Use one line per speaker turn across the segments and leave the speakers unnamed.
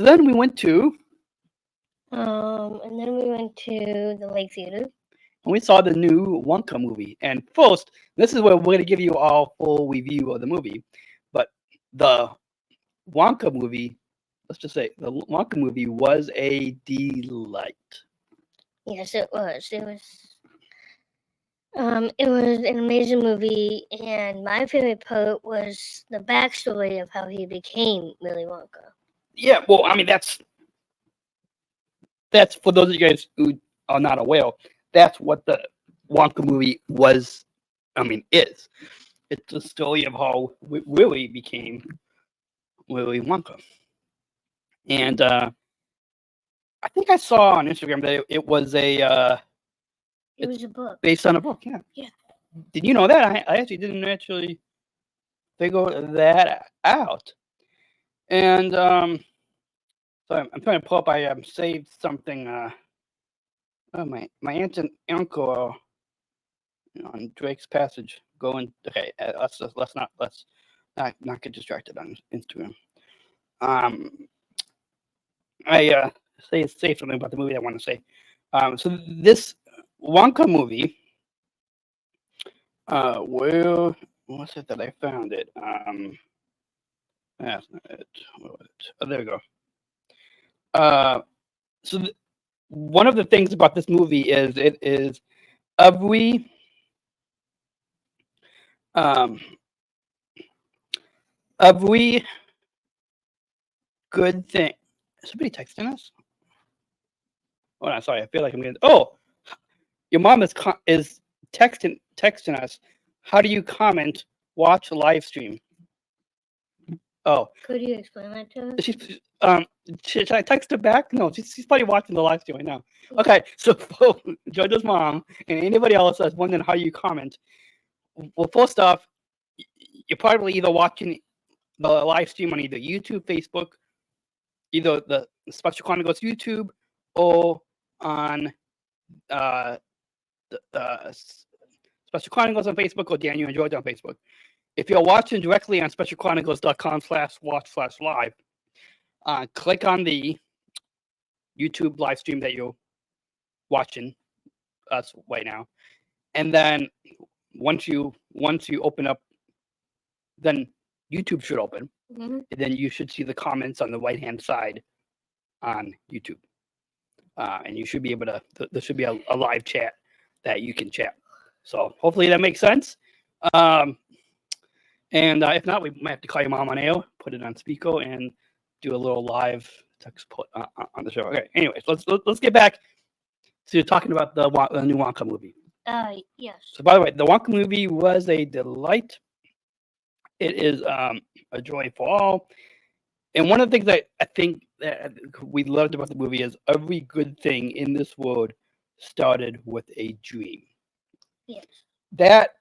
So then we went to,
And then we went to the Lake Theater.
and we saw the new Wonka movie. And first, this is where we're going to give you all full review of the movie. But the Wonka movie, let's just say, the Wonka movie was a delight.
Yes, it was. It was an amazing movie, and my favorite part was the backstory of how he became Willy Wonka.
Yeah, well, I mean, that's for those of you guys who are not aware, that's what the Wonka movie was, I mean, is. It's the story of how Willy became Willy Wonka. And I think I saw on Instagram that it was
It was a book.
based on a book. Yeah.
Yeah.
Did you know that? I actually didn't actually figure that out. And so I'm trying to pull up. I saved something. Oh, my aunt and uncle on Drake's Passage going. Okay, let's not get distracted on Instagram. Um, I say something about the movie I want to say. So this Wonka movie. Where was it that I found it? That's not it. Where was it? Oh, there we go. So one of the things about this movie is it is every um every good thing. Is somebody texting us? Oh, no, sorry. I feel like I'm getting. Oh, your mom is texting us. How do you comment? Watch live stream. Oh,
Could you explain that to us?
Should I text her back? No, she's probably watching the live stream right now. Okay, so for Jojo's mom and anybody else that's wondering how you comment, well, first off, you're probably either watching the live stream on either YouTube, Facebook, either the Special Chronicles YouTube, or on uh, the Special Chronicles on Facebook or Daniel and George on Facebook. If you're watching directly on specialchronicles.com/watch/live, click on the YouTube live stream that you're watching us right now, and then once you open up, then YouTube should open, and then you should see the comments on the right hand side on YouTube, and you should be able to. There should be a live chat that you can chat. So hopefully that makes sense. And if not, we might have to call your mom on air, put it on speaker, and do a little live text put on the show. Okay. Anyways, let's get back to talking about the new Wonka movie.
Yes.
So, by the way, the Wonka movie was a delight. It is a joy for all. And one of the things that I think that we loved about the movie is every good thing in this world started with a dream.
Yes.
That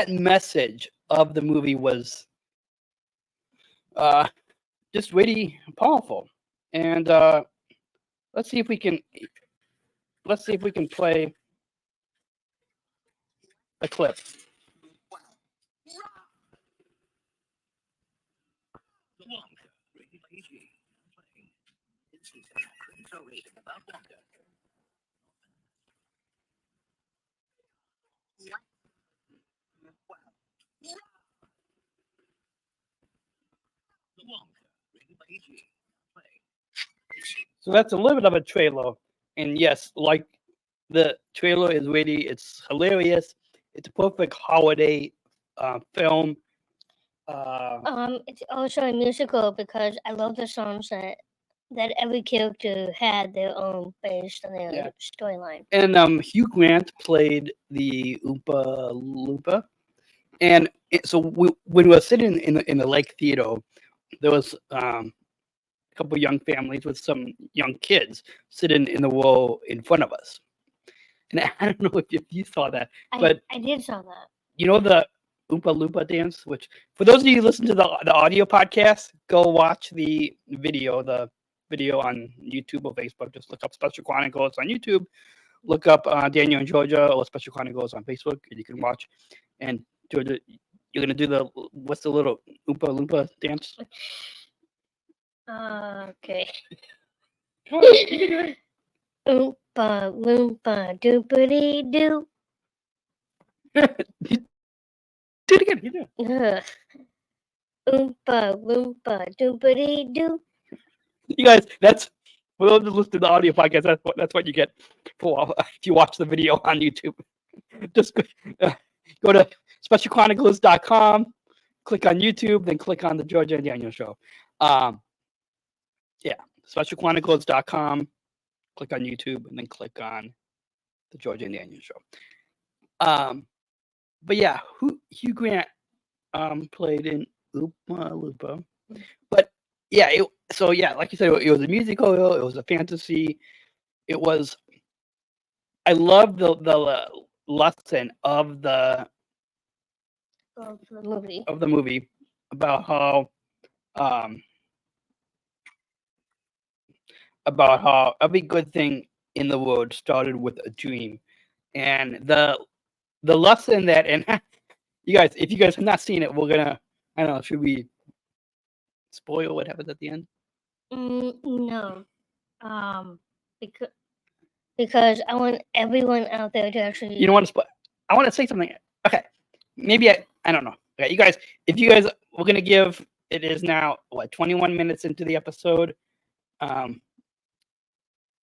message of the movie was just really powerful. And let's see if we can play a clip. So that's a little bit of a trailer, and yes, like the trailer is really, it's hilarious. It's a perfect holiday film.
It's also a musical because I love the songs that every character had their own based on their
Yeah.
storyline.
And Hugh Grant played the Oompa Loompa, and so when we were sitting in the Lake Theater, there was a couple young families with some young kids sitting in the row in front of us. And I don't know if you saw that, but
I did saw that.
you know the Oompa Loompa dance, which for those of you who listen to the audio podcast, go watch the video on YouTube or Facebook. Just look up Special Chronicles on YouTube. Look up Daniel and Georgia or Special Chronicles on Facebook, and you can watch. And Georgia, you're gonna do what's the little Oompa Loompa dance?
Okay.
Come on, you can do it.
Oompa loompa doopity doo.
Do it again. You do it.
Ugh. Oompa loompa doopity doo.
You guys, that's for those that listen to the audio podcast. That's what you get for if you watch the video on YouTube. Just go to specialchronicles.com, click on YouTube, then click on the Georgia and Daniel Show. Yeah, specialchronicles.com, click on YouTube, and then click on the Georgia and Daniel Show. But yeah, Hugh Grant played in Oompa Loompa. But yeah, so yeah, like you said, it was a musical, it was a fantasy, it was. I love the lesson of the
Movie.
movie about um how every good thing in the world started with a dream, and the lesson that and you guys, if you guys have not seen it, we're gonna, I don't know, should we spoil what happens at the end?
No. Because I want everyone out there to actually.
You don't want to spoil. I want to say something. Okay, maybe I don't know. Okay, you guys, if you guys, we're gonna give. It is now what 21 minutes into the episode. Um,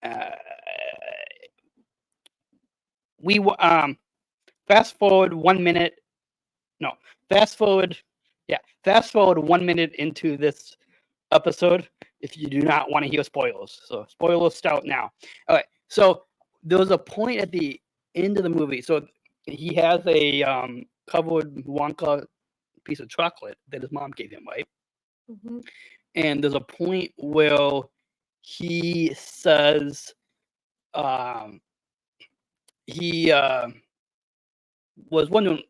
uh, we fast forward 1 minute. No, fast forward. Yeah, fast forward 1 minute into this episode if you do not want to hear spoilers. So spoilers start now. All right. So there was a point at the end of the movie. So he has a covered Wonka piece of chocolate that his mom gave him, right?
Mhm.
And there's a point where he says he was wondering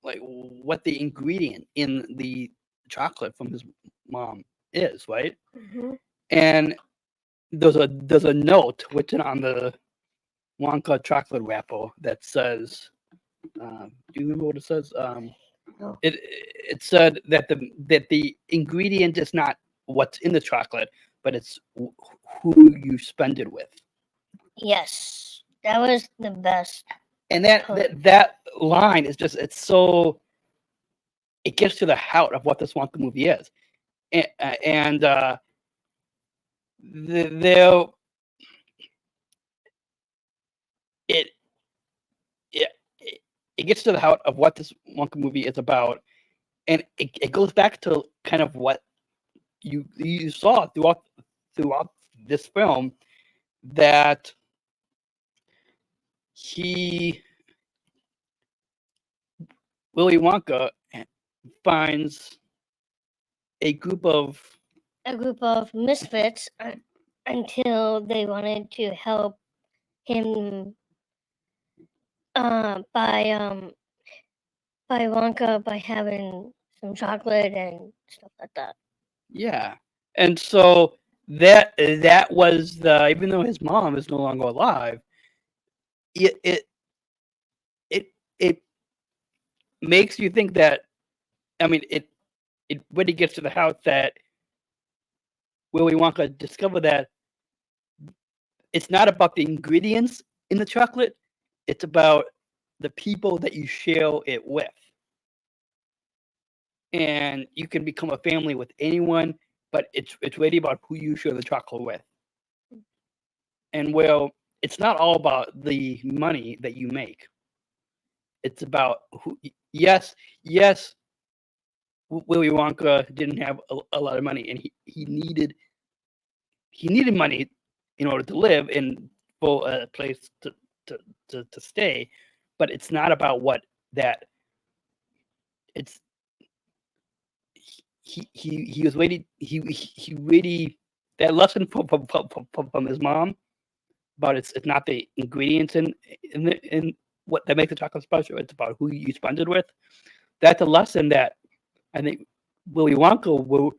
like what the ingredient in the chocolate from his mom is, right?
Mhm.
And there's a note written on the Wonka chocolate wrapper that says, "Do you remember what it says?"
No.
It said that the ingredient is not what's in the chocolate, but it's who you spend it with.
Yes, that was the best.
And that line is just, it's so, it gets to the heart of what this Wonka movie is, and there it it it gets to the heart of what this Wonka movie is about, and it goes back to kind of what you saw throughout this film, that he Willy Wonka finds a group of
Misfits until they wanted to help him by Wonka by having some chocolate and stuff like that.
yeah, and so that was the, even though his mom is no longer alive, it it it, it makes you think that, I mean, it really gets to the house that Willy Wonka discovered that it's not about the ingredients in the chocolate, it's about the people that you share it with. And you can become a family with anyone, but it's really about who you share the chocolate with. And well, it's not all about the money that you make. It's about who. Yes, yes. Willy Wonka didn't have a lot of money, and he needed money in order to live and for a place to stay. But it's not about what that. It's he was really he really, that lesson from his mom, but it's not the ingredients in what that makes the chocolate special. It's about who you spend it with. That's a lesson that I think Willy Wonka will,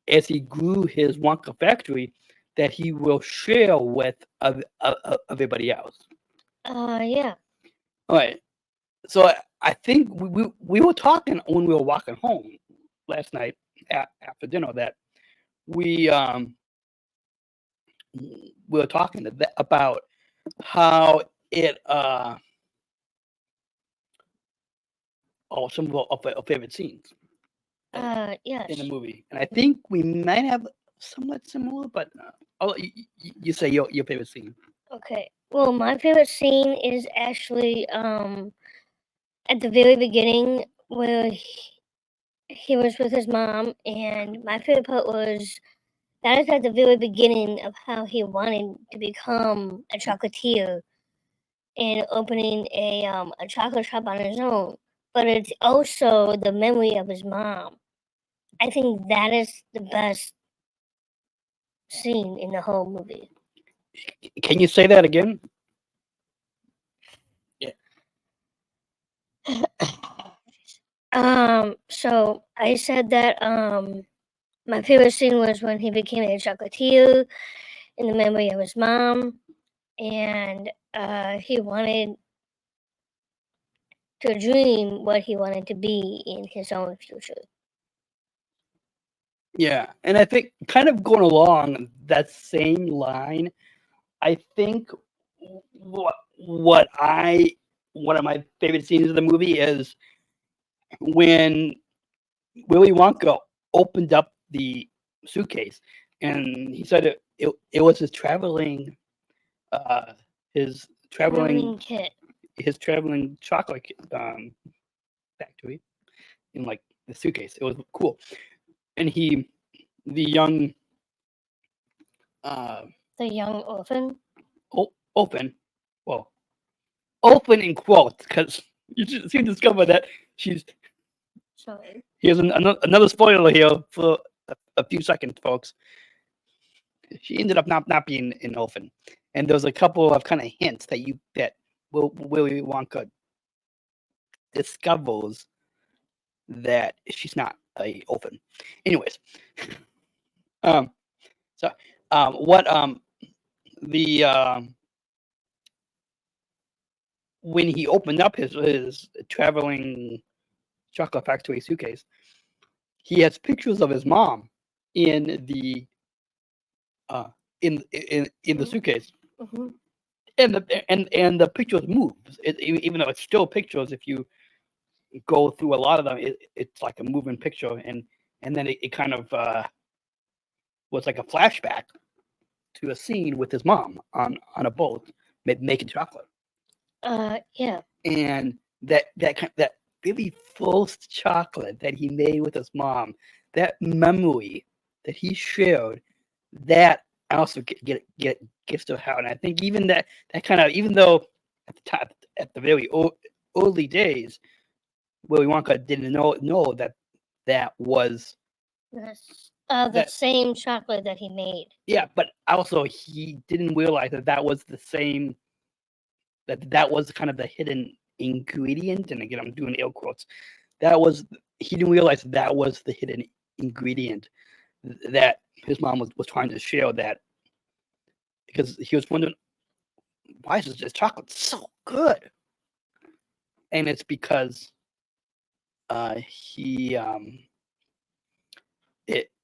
as he grew his Wonka factory, that he will share with everybody else.
Yeah.
All right. So I think we were talking when we were walking home last night after dinner that we we were talking about how it some of our favorite scenes in the
Yes.
movie, and I think we might have somewhat similar, but you say your favorite scene.
Okay. Well, my favorite scene is actually at the very beginning where he was with his mom, and my favorite part was that is at the very beginning of how he wanted to become a chocolatier and opening a chocolate shop on his own. But it's also the memory of his mom. I think that is the best scene in the whole movie.
Can you say that again? Yeah.
So I said that my favorite scene was when he became a chocolatier in the memory of his mom, and he wanted to dream what he wanted to be in his own future.
Yeah, and I think kind of going along that same line, I think what I one of my favorite scenes of the movie is when Willy Wonka opened up the suitcase, and he said it was uh, his traveling
Traveling kit.
his traveling chocolate factory in like the suitcase. It was cool, and the young uh,
The young orphan.
open, well, open in quotes because you soon discover that she's.
Sorry.
Here's another spoiler here for a few seconds, folks. She ended up not being an orphan, and there's a couple of kind of hints that Willy Wonka discovers that she's not a orphan. Anyways, um, so what the when he opened up his traveling chocolate factory suitcase, he has pictures of his mom in the uh in the suitcase,
Mm-hmm.
and the pictures move. Even though it's still pictures, if you go through a lot of them, it's like a moving picture, and then it kind of was like a flashback to a scene with his mom on a boat making chocolate,
Yeah.
and that really first chocolate that he made with his mom, that memory that he shared, that also gets to how, and I think even that kind of, even though at the top at the very early days, Willy Wonka didn't know that was
That's the
that.
same chocolate that he made.
Yeah, but also he didn't realize that was the same, that was kind of the hidden ingredient. And again, I'm doing air quotes. That was He didn't realize that was the hidden ingredient that his mom was trying to share, that because he was wondering, why is this chocolate so good? And it's because he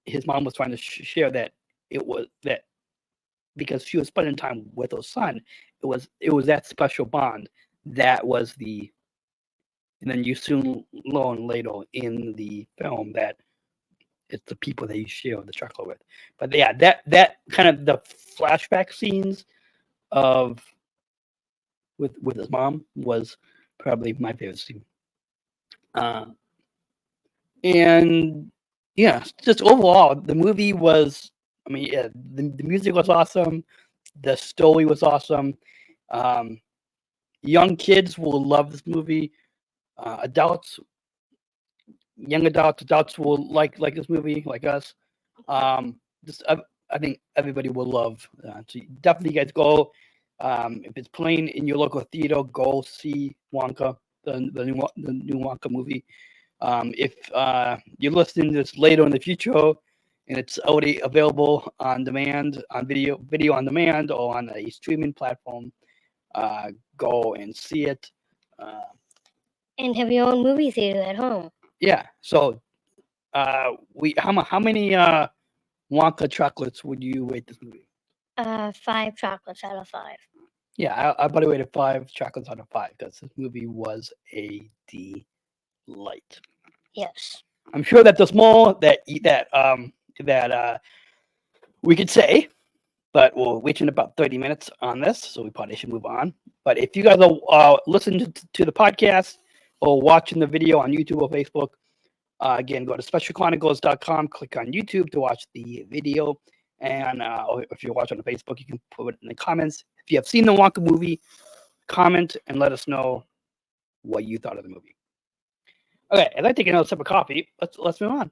his mom was trying to share that it was that because she was spending time with her son, it was that special bond that was the. And then you soon learn later in the film that it's the people that you share the chocolate with. But yeah, that kind of the flashback scenes of with his mom was probably my favorite scene. Uh, and yeah, just overall, the movie was. I mean, yeah, the music was awesome. The story was awesome. Um, Young kids will love this movie. Adults, young adults will like this movie, like us. Just I think everybody will love. So definitely, guys, go. If it's playing in your local theater, go see Wonka, the new Wonka movie. If you're listening to this later in the future and it's already available on demand, on video on demand, or on a streaming platform, go and see it. Uh,
And have your own movie theater at home.
yeah. So we how many Wonka chocolates would you rate this movie?
5 chocolates out of 5.
Yeah, I probably rated 5 chocolates out of 5 because this movie was a delight.
Yes.
I'm sure that there's more that we could say, but we're reaching about 30 minutes on this, so we probably should move on. But if you guys are listening to the podcast or watching the video on YouTube or Facebook, again, go to specialchronicles.com, click on YouTube to watch the video. And or if you're watching on Facebook, you can put it in the comments. If you have seen the Wonka movie, comment and let us know what you thought of the movie. Okay, as I take another sip of coffee, let's move on.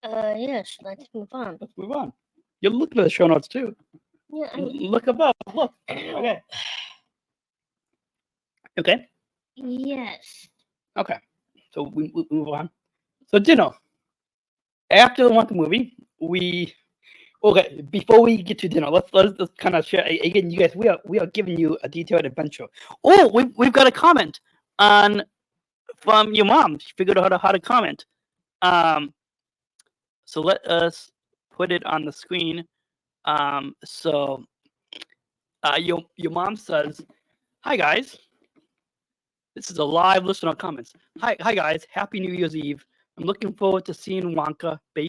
Yes, let's move on.
Let's move on. You're looking at the show notes too.
Yeah,
Look above. Look. Okay. Okay.
yes.
Okay. So we move on. So dinner. After the Wonka movie, before we get to dinner, let's kind of share again. You guys, we are giving you a detailed adventure. Oh, we've got a comment from your mom. She figured out how to comment. So let us put it on the screen. So your mom says, "Hi guys, this is a live listener comments. Hi guys, Happy New Year's Eve. I'm looking forward to seeing Wonka based